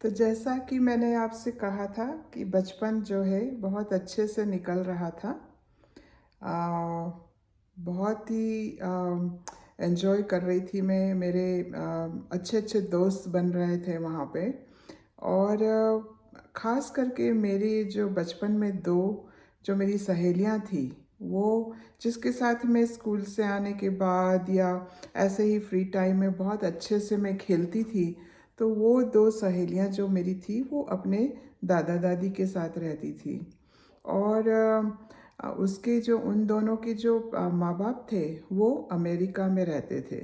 तो जैसा कि मैंने आपसे कहा था कि बचपन जो है बहुत अच्छे से निकल रहा था। आ, बहुत ही एंजॉय कर रही थी मैं। मेरे अच्छे अच्छे दोस्त बन रहे थे वहाँ पे। और ख़ास करके मेरी जो बचपन में दो जो मेरी सहेलियाँ थी, वो जिसके साथ मैं स्कूल से आने के बाद या ऐसे ही फ्री टाइम में बहुत अच्छे से मैं खेलती थी। तो वो दो सहेलियाँ जो मेरी थी वो अपने दादा दादी के साथ रहती थी। और उसके जो उन दोनों के जो माँ बाप थे वो अमेरिका में रहते थे।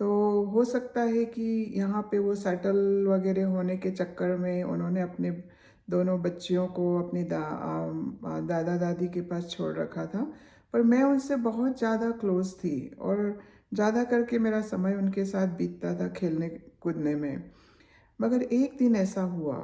तो हो सकता है कि यहाँ पे वो सेटल वगैरह होने के चक्कर में उन्होंने अपने दोनों बच्चियों को अपनी दादा दादी के पास छोड़ रखा था। पर मैं उनसे बहुत ज़्यादा क्लोज थी और ज़्यादा करके मेरा समय उनके साथ बीतता था खेलने कूदने में। मगर एक दिन ऐसा हुआ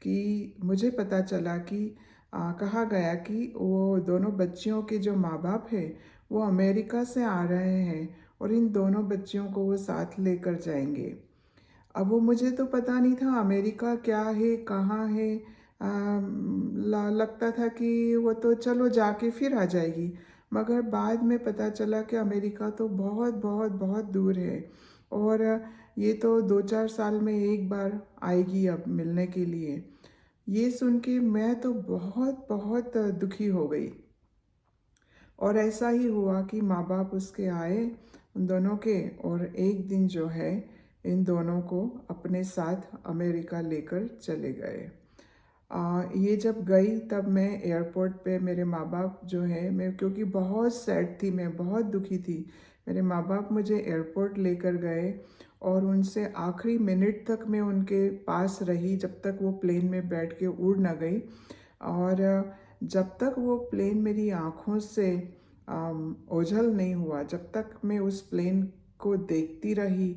कि मुझे पता चला कि कहा गया कि वो दोनों बच्चियों के जो माँ बाप हैं वो अमेरिका से आ रहे हैं और इन दोनों बच्चियों को वो साथ लेकर जाएंगे। अब वो मुझे तो पता नहीं था अमेरिका क्या है, कहाँ है। लगता था कि वो तो चलो जाके फिर आ जाएगी। मगर बाद में पता चला कि अमेरिका तो बहुत बहुत बहुत दूर है और ये तो 2-4 साल में एक बार आएगी अब मिलने के लिए। ये सुन के मैं तो बहुत बहुत दुखी हो गई। और ऐसा ही हुआ कि माँ बाप उसके आए उन दोनों के, और एक दिन जो है इन दोनों को अपने साथ अमेरिका लेकर चले गए। ये जब गई तब मैं एयरपोर्ट पे मेरे माँ बाप जो है, मैं क्योंकि बहुत सैड थी, मैं बहुत दुखी थी। मेरे माँ बाप मुझे एयरपोर्ट लेकर गए और उनसे आखिरी मिनट तक मैं उनके पास रही जब तक वो प्लेन में बैठ के उड़ ना गई। और जब तक वो प्लेन मेरी आँखों से ओझल नहीं हुआ, जब तक मैं उस प्लेन को देखती रही,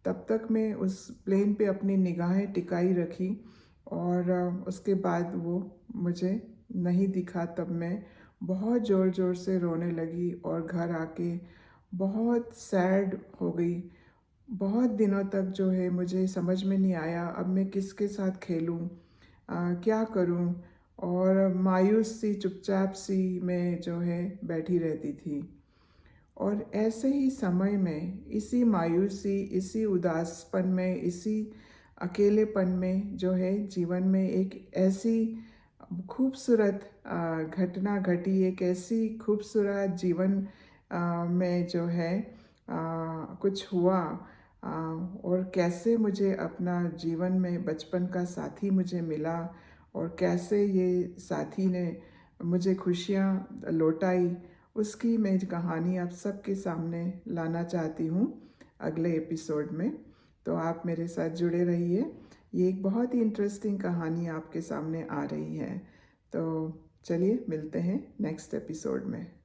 तब तक मैं उस प्लेन पे अपनी निगाहें टिकाई रखी। और उसके बाद वो मुझे नहीं दिखा तब मैं बहुत ज़ोर ज़ोर से रोने लगी और घर आके बहुत सैड हो गई। बहुत दिनों तक जो है मुझे समझ में नहीं आया अब मैं किसके साथ खेलूं, क्या करूं। और मायूस सी चुपचाप सी मैं जो है बैठी रहती थी। और ऐसे ही समय में इसी मायूसी, इसी उदासपन में, इसी अकेलेपन में जो है जीवन में एक ऐसी खूबसूरत घटना घटी, एक ऐसी खूबसूरत जीवन में जो है कुछ हुआ। और कैसे मुझे अपना जीवन में बचपन का साथी मुझे मिला और कैसे ये साथी ने मुझे खुशियाँ लौटाई, उसकी मैं कहानी आप सबके सामने लाना चाहती हूँ अगले एपिसोड में। तो आप मेरे साथ जुड़े रहिए। ये एक बहुत ही इंटरेस्टिंग कहानी आपके सामने आ रही है। तो चलिए मिलते हैं नेक्स्ट एपिसोड में।